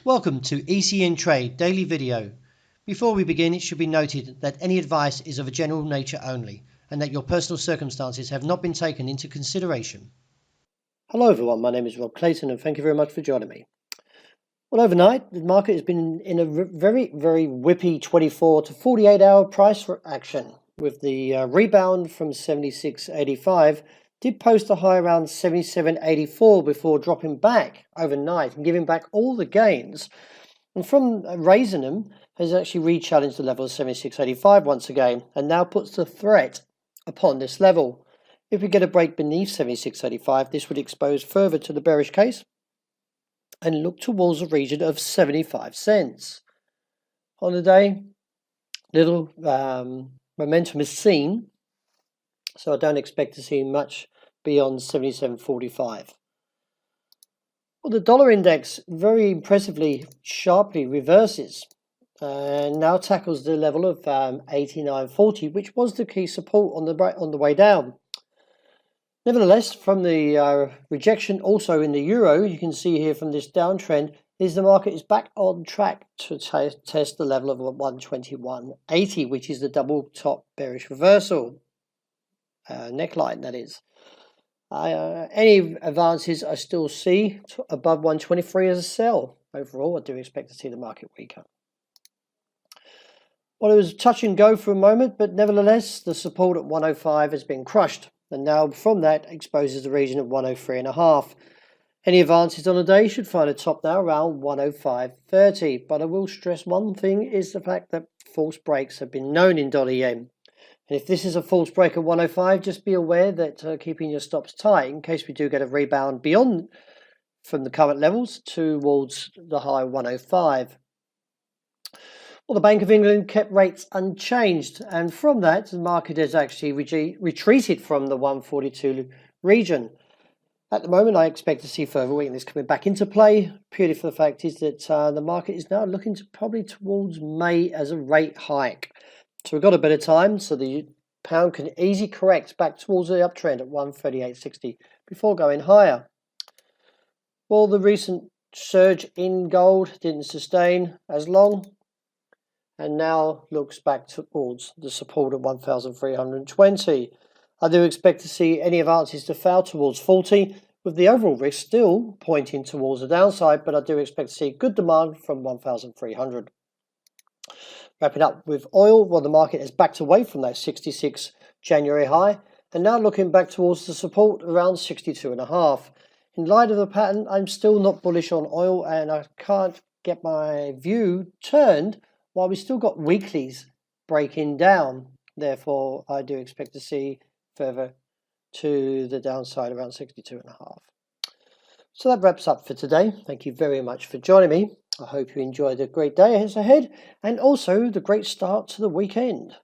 Welcome to ECN Trade Daily Video. Before we begin, it should be noted that any advice is of a general nature only and that your personal circumstances have not been taken into consideration. Hello everyone, my name is Rob Clayton and thank you very much for joining me. Well, overnight the market has been in a very whippy 24 to 48 hour price action, with the rebound from 76.85 did post a high around 77.84 before dropping back overnight and giving back all the gains, and from raising them has actually re-challenged the level of 76.85 once again and now puts the threat upon this level. If we get a break beneath 76.85, this would expose further to the bearish case and look towards a region of 75 cents. On the day, little momentum is seen, so I don't expect to see much beyond 77.45. Well, the dollar index very impressively, sharply reverses and now tackles the level of 89.40, which was the key support on the way down. Nevertheless, from the rejection also in the euro, you can see here from this downtrend is the market is back on track to test the level of 121.80, which is the double top bearish reversal neckline, that is. Any advances I still see above 123 as a sell. Overall, I do expect to see the market weaker. Well, it was touch and go for a moment, but nevertheless, the support at 105 has been crushed, and now from that exposes the region of 103.5. Any advances on the day should find a top now around 105.30, but I will stress one thing is the fact that false breaks have been known in dollar yen. And if this is a false break at 105, just be aware that keeping your stops tight in case we do get a rebound beyond from the current levels towards the high 105. Well, the Bank of England kept rates unchanged, and from that the market has actually retreated from the 142 region. At the moment, I expect to see further weakness coming back into play, purely for the fact is that the market is now looking to probably towards May as a rate hike. So we've got a bit of time, so the pound can easily correct back towards the uptrend at 138.60 before going higher. Well, the recent surge in gold didn't sustain as long and now looks back towards the support of 1,320. I do expect to see any advances to fall towards 40, with the overall risk still pointing towards the downside, but I do expect to see good demand from 1,300. Wrapping up with oil, well, the market has backed away from that 66 January high and now looking back towards the support around 62.5. In light of the pattern, I'm still not bullish on oil and I can't get my view turned while we still got weeklies breaking down. Therefore, I do expect to see further to the downside around 62.5. So that wraps up for today. Thank you very much for joining me. I hope you enjoyed a great day ahead and also the great start to the weekend.